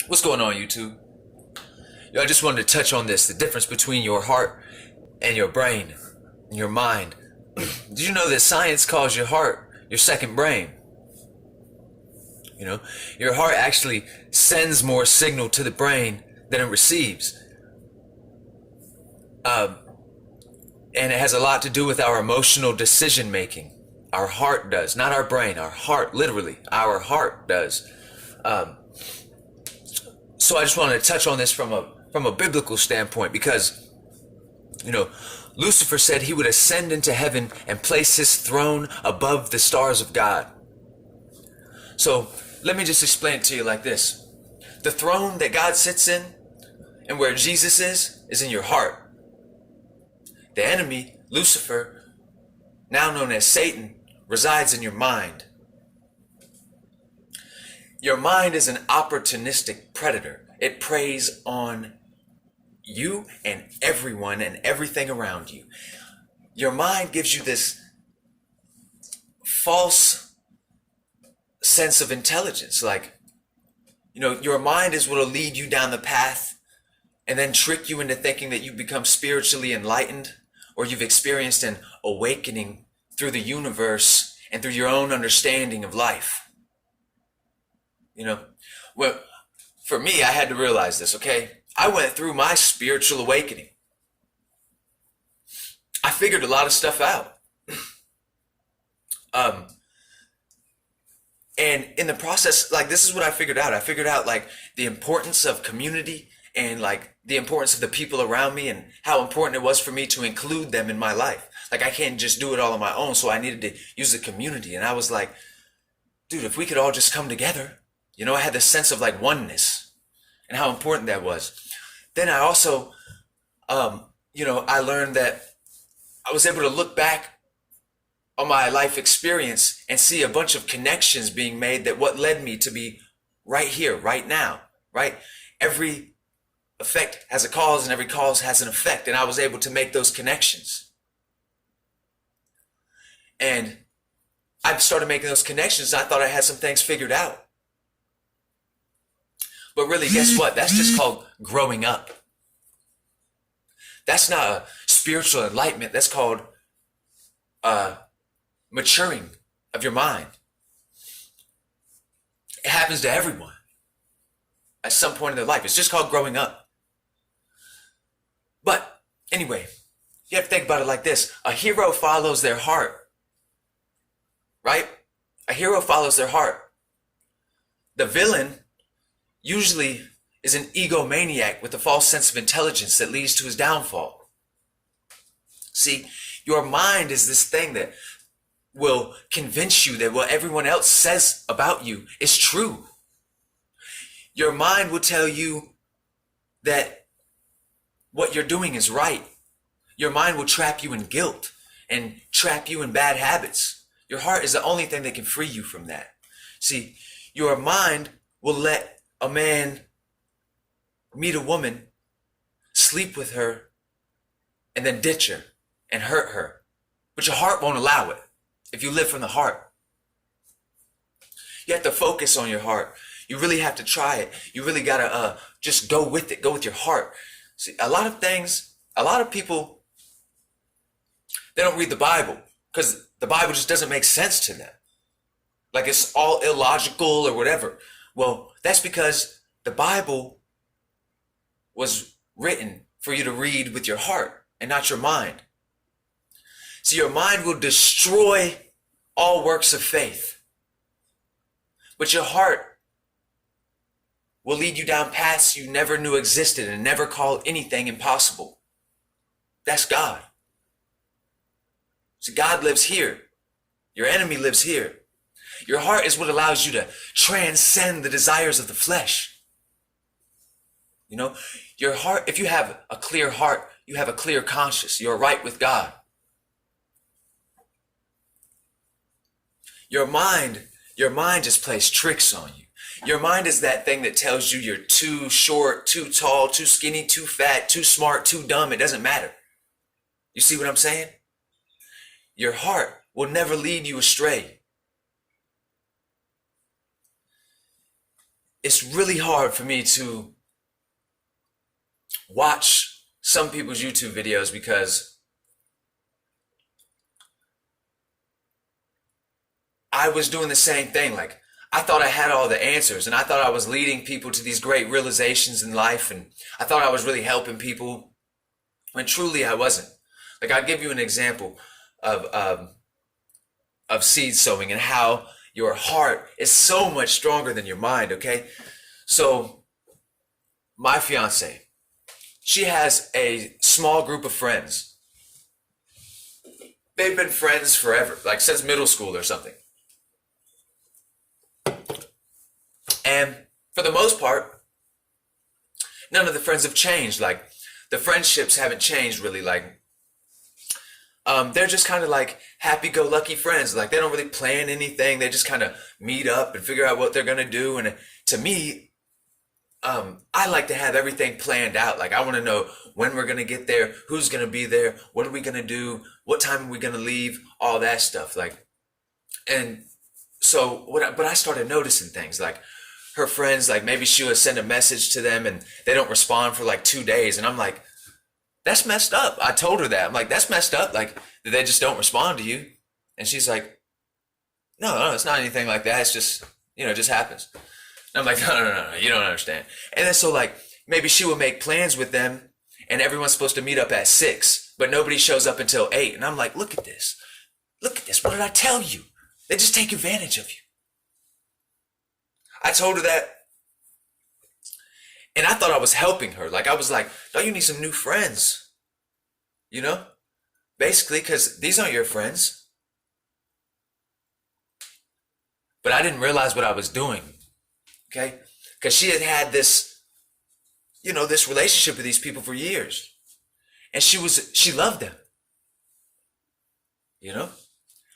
What's going on, YouTube? Yo, I just wanted to touch on this, the difference between your heart and your brain, and your mind. Did you know that science calls your heart your second brain? You know, your heart actually sends more signal to the brain than it receives. Um, and it has a lot to do with our emotional decision making. Our heart does, not our brain, our heart, literally, our heart does. Um, so I just wanted to touch on this from a biblical standpoint because you know, Lucifer said he would ascend into heaven and place his throne above the stars of God. So let me just explain it to you like this. The throne that God sits in and where Jesus is in your heart. The enemy, Lucifer, now known as Satan, resides in your mind. Your mind is an opportunistic predator. It preys on you and everyone and everything around you. Your mind gives you this false sense of intelligence. Like, your mind is what will lead you down the path and then trick you into thinking that you've become spiritually enlightened or you've experienced an awakening through the universe and through your own understanding of life. Well, for me, I had to realize this, okay? I went through my spiritual awakening. I figured a lot of stuff out. And in the process, like, this is what I figured out. I figured out, like, the importance of community and, like, the importance of the people around me and how important it was for me to include them in my life. Like, I can't just do it all on my own, so I needed to use the community. And I was like, dude, if we could all just come together. I had this sense of, like, oneness and how important that was. Then I also, I learned that I was able to look back on my life experience and see a bunch of connections being made that what led me to be right here, right now, right? Every effect has a cause and every cause has an effect. And I was able to make those connections. And I started making those connections. And I thought I had some things figured out. But really, guess what? That's just called growing up. That's not a spiritual enlightenment. That's called maturing of your mind. It happens to everyone at some point in their life. It's just called growing up. But anyway, you have to think about it like this. A hero follows their heart, right? A hero follows their heart. The villain usually is an egomaniac with a false sense of intelligence that leads to his downfall. See, your mind is this thing that will convince you that what everyone else says about you is true. Your mind will tell you that what you're doing is right. Your mind will trap you in guilt and trap you in bad habits. Your heart is the only thing that can free you from that. See, your mind will let a man meet a woman, sleep with her, and then ditch her and hurt her. But your heart won't allow it if you live from the heart. You have to focus on your heart. You really have to try it. You really gotta just go with it. Go with your heart. See, a lot of people, they don't read the Bible because the Bible just doesn't make sense to them. Like it's all illogical or whatever. Well, that's because the Bible was written for you to read with your heart and not your mind. So your mind will destroy all works of faith. But your heart will lead you down paths you never knew existed and never called anything impossible. That's God. So God lives here. Your enemy lives here. Your heart is what allows you to transcend the desires of the flesh. Your heart, if you have a clear heart, you have a clear conscience. You're right with God. Your mind just plays tricks on you. Your mind is that thing that tells you you're too short, too tall, too skinny, too fat, too smart, too dumb. It doesn't matter. You see what I'm saying? Your heart will never lead you astray. it's really hard for me to watch some people's YouTube videos because I was doing the same thing. Like, I thought I had all the answers, and I thought I was leading people to these great realizations in life, and I thought I was really helping people, when truly I wasn't. Like, I'll give you an example of seed sowing and how your heart is so much stronger than your mind, okay? So, my fiance, she has a small group of friends. They've been friends forever, like since middle school or something. And for the most part, none of the friends have changed. Like, the friendships haven't changed really. Like, they're just kind of like happy-go-lucky friends. Like, they don't really plan anything. They just kind of meet up and figure out what they're going to do. And to me, I like to have everything planned out. Like, I want to know when we're going to get there, who's going to be there, what are we going to do, what time are we going to leave, all that stuff. Like, and so but I started noticing things like her friends, like maybe she would send a message to them and they don't respond for like 2 days. And I'm like, that's messed up. I told her that. I'm like, that's messed up. Like, they just don't respond to you. And she's like, no, it's not anything like that. It's just, it just happens. And I'm like, no, you don't understand. And then so like, maybe she would make plans with them and everyone's supposed to meet up at 6, but nobody shows up until 8. And I'm like, look at this. Look at this. What did I tell you? They just take advantage of you. I told her that. And I thought I was helping her. Like, I was like, no, you need some new friends. Basically, because these aren't your friends. But I didn't realize what I was doing. Okay? Because she had had this, this relationship with these people for years. And she loved them.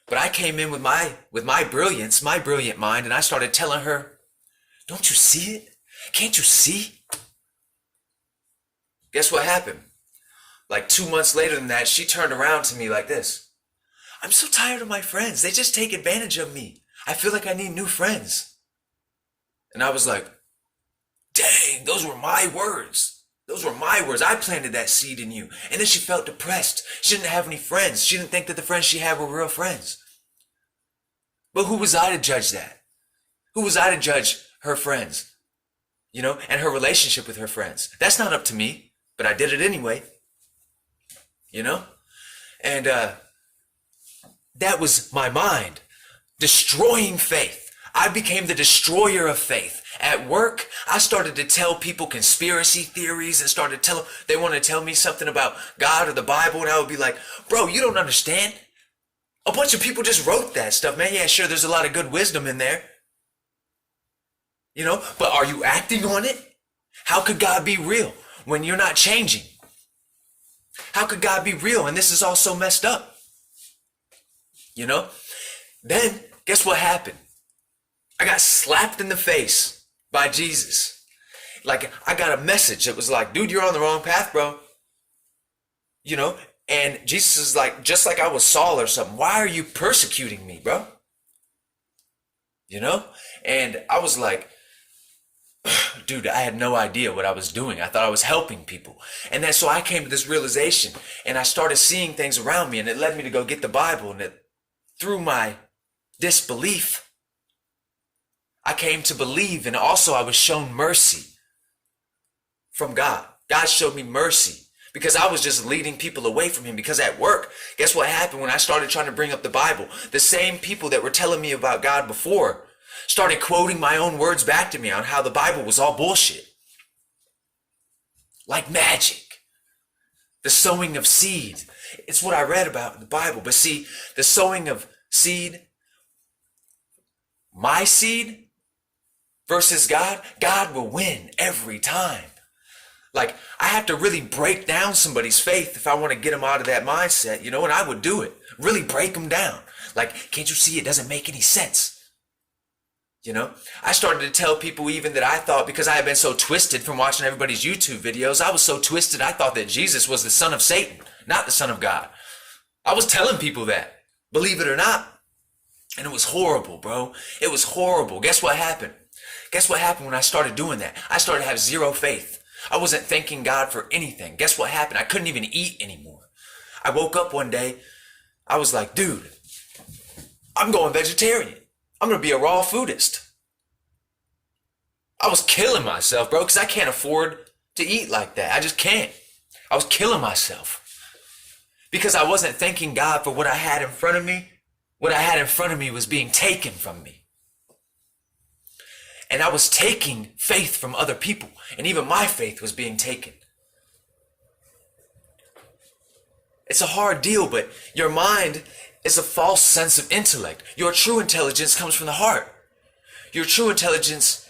But I came in with my brilliance, my brilliant mind, and I started telling her, don't you see it? Can't you see? Guess what happened? Like 2 months later than that, she turned around to me like this. I'm so tired of my friends. They just take advantage of me. I feel like I need new friends. And I was like, dang, those were my words. Those were my words. I planted that seed in you. And then she felt depressed. She didn't have any friends. She didn't think that the friends she had were real friends. But who was I to judge that? Who was I to judge her friends? And her relationship with her friends. That's not up to me, but I did it anyway. And that was my mind destroying faith. I became the destroyer of faith. At work, I started to tell people conspiracy theories and started to tell them they want to tell me something about God or the Bible, and I would be like, bro, you don't understand. A bunch of people just wrote that stuff, man. Yeah, sure, there's a lot of good wisdom in there. But are you acting on it? How could God be real when you're not changing? How could God be real and this is all so messed up? Then, guess what happened? I got slapped in the face by Jesus. Like, I got a message that was like, dude, you're on the wrong path, bro. And Jesus is like, just like I was Saul or something, why are you persecuting me, bro? And I was like, dude, I had no idea what I was doing. I thought I was helping people. And then so I came to this realization and I started seeing things around me and it led me to go get the Bible, and through my disbelief, I came to believe, and also I was shown mercy from God. God showed me mercy because I was just leading people away from him. Because at work, guess what happened when I started trying to bring up the Bible? The same people that were telling me about God before started quoting my own words back to me on how the Bible was all bullshit. Like magic. The sowing of seed. It's what I read about in the Bible. But see, the sowing of seed, my seed versus God, God will win every time. Like, I have to really break down somebody's faith if I want to get them out of that mindset, and I would do it. Really break them down. Like, can't you see it doesn't make any sense? I started to tell people even that I thought, because I had been so twisted from watching everybody's YouTube videos, I was so twisted I thought that Jesus was the son of Satan, not the son of God. I was telling people that, believe it or not. And it was horrible, bro. It was horrible. Guess what happened? Guess what happened when I started doing that? I started to have zero faith. I wasn't thanking God for anything. Guess what happened? I couldn't even eat anymore. I woke up one day, I was like, dude, I'm going vegetarian. I'm going to be a raw foodist. I was killing myself, bro, because I can't afford to eat like that. I just can't. I was killing myself because I wasn't thanking God for what I had in front of me. What I had in front of me was being taken from me. And I was taking faith from other people. And even my faith was being taken. It's a hard deal, but your mind is a false sense of intellect. Your true intelligence comes from the heart. Your true intelligence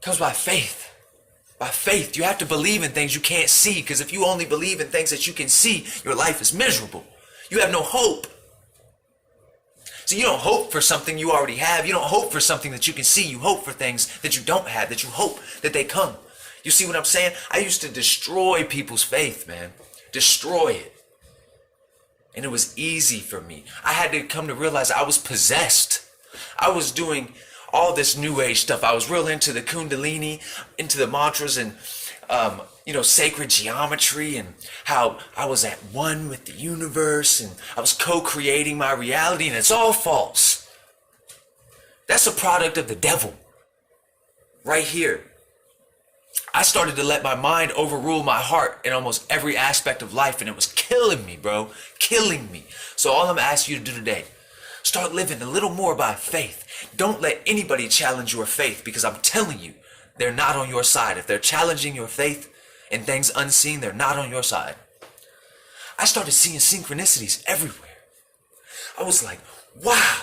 comes by faith. By faith. You have to believe in things you can't see, because if you only believe in things that you can see, your life is miserable. You have no hope. So you don't hope for something you already have. You don't hope for something that you can see. You hope for things that you don't have, that you hope that they come. You see what I'm saying? I used to destroy people's faith, man. Destroy it. And it was easy for me. I had to come to realize I was possessed. I was doing all this new age stuff. I was real into the Kundalini, into the mantras and, sacred geometry, and how I was at one with the universe, and I was co-creating my reality, and it's all false. That's a product of the devil. Right here. I started to let my mind overrule my heart in almost every aspect of life, and it was killing me, bro. Killing me. So all I'm asking you to do today, start living a little more by faith. Don't let anybody challenge your faith, because I'm telling you, they're not on your side. If they're challenging your faith and things unseen, they're not on your side. I started seeing synchronicities everywhere. I was like, wow,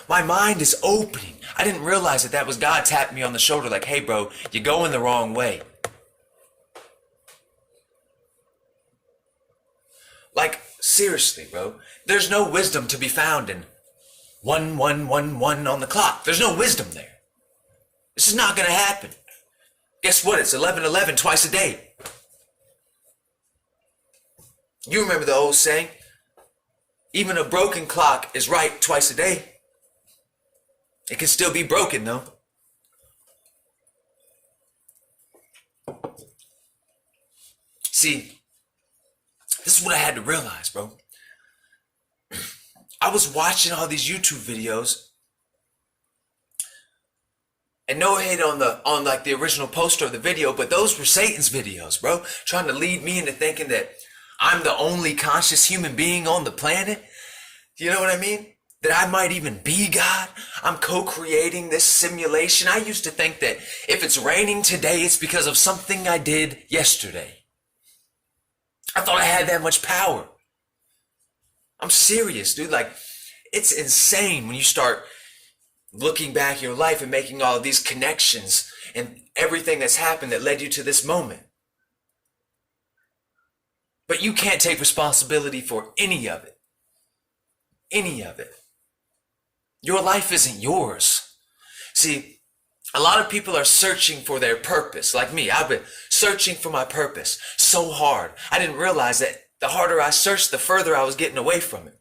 my mind is opening. I didn't realize that was God tapping me on the shoulder like, hey bro, you're going the wrong way. Like, seriously, bro, there's no wisdom to be found in 1111 on the clock. There's no wisdom there. This is not going to happen. Guess what? It's 11:11 twice a day. You remember the old saying, even a broken clock is right twice a day. It can still be broken though. See, this is what I had to realize, bro. I was watching all these YouTube videos, and no hate on the original poster of the video, but those were Satan's videos, bro. Trying to lead me into thinking that I'm the only conscious human being on the planet. You know what I mean? That I might even be God. I'm co-creating this simulation. I used to think that if it's raining today, it's because of something I did yesterday. I thought I had that much power. I'm serious, dude. Like, it's insane when you start looking back your life and making all of these connections and everything that's happened that led you to this moment. But you can't take responsibility for any of it. Any of it. Your life isn't yours. See, a lot of people are searching for their purpose. Like me, I've been searching for my purpose so hard. I didn't realize that the harder I searched, the further I was getting away from it.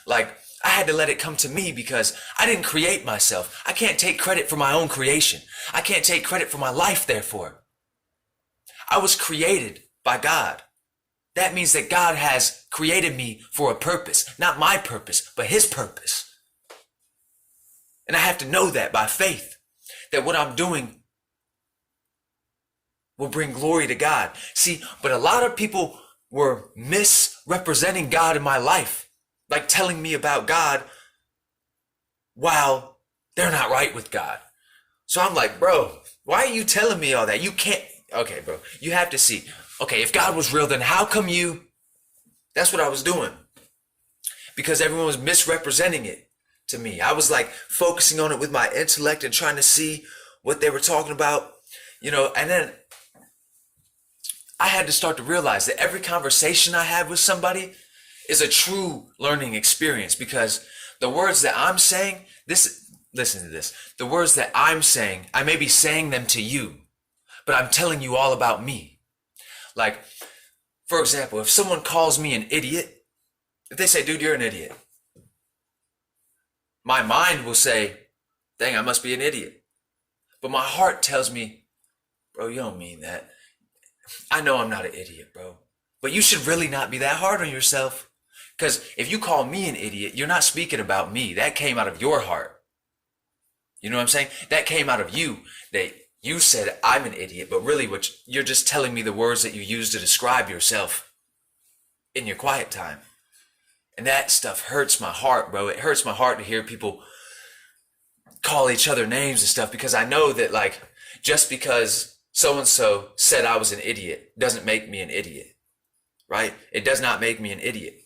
Like, I had to let it come to me because I didn't create myself. I can't take credit for my own creation. I can't take credit for my life, therefore. I was created by God. That means that God has created me for a purpose. Not my purpose, but his purpose. And I have to know that by faith, that what I'm doing will bring glory to God. See, but a lot of people were misrepresenting God in my life, like telling me about God while they're not right with God. So I'm like, bro, why are you telling me all that? You can't. Okay, bro, you have to see. Okay, if God was real, then how come you? That's what I was doing. Because everyone was misrepresenting it to me. I was like focusing on it with my intellect and trying to see what they were talking about, and then I had to start to realize that every conversation I have with somebody is a true learning experience, because the words that I'm saying, listen to this, the words that I'm saying, I may be saying them to you, but I'm telling you all about me. Like, for example, if someone calls me an idiot, if they say, dude, you're an idiot, my mind will say, dang, I must be an idiot. But my heart tells me, bro, you don't mean that. I know I'm not an idiot, bro. But you should really not be that hard on yourself. Because if you call me an idiot, you're not speaking about me. That came out of your heart. You know what I'm saying? That came out of you. That you said I'm an idiot, but really you're just telling me the words that you use to describe yourself in your quiet time. And that stuff hurts my heart, bro. It hurts my heart to hear people call each other names and stuff, because I know that, like, just because so-and-so said I was an idiot doesn't make me an idiot, right? It does not make me an idiot.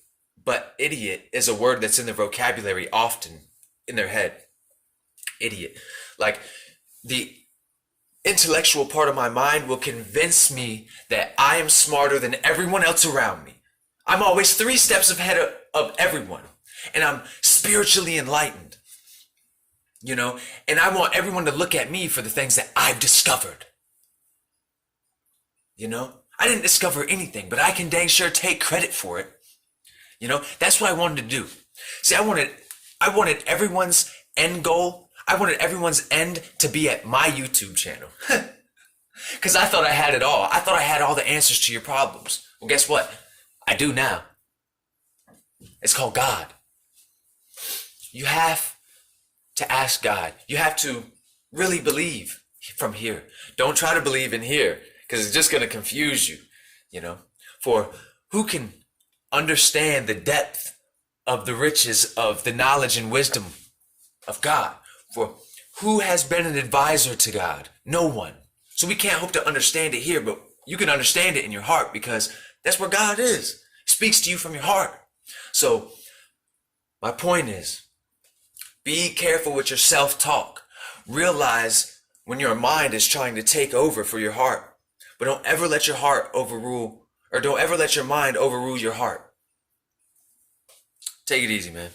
But idiot is a word that's in the vocabulary often in their head. Idiot. Like, the intellectual part of my mind will convince me that I am smarter than everyone else around me. I'm always 3 steps ahead of everyone. And I'm spiritually enlightened. You know? And I want everyone to look at me for the things that I've discovered. You know? I didn't discover anything, but I can dang sure take credit for it. You know? That's what I wanted to do. See, I wanted everyone's end goal. I wanted everyone's end to be at my YouTube channel. Because I thought I had it all. I thought I had all the answers to your problems. Well, guess what? I do now. It's called God. You have to ask God. You have to really believe from here. Don't try to believe in here, because it's just going to confuse you, you know. For who can understand the depth of the riches of the knowledge and wisdom of God? For who has been an advisor to God? No one. So we can't hope to understand it here, but you can understand it in your heart, because that's where God is. He speaks to you from your heart. So my point is, be careful with your self-talk. Realize when your mind is trying to take over for your heart. But don't ever let your heart overrule, or don't ever let your mind overrule your heart. Take it easy, man.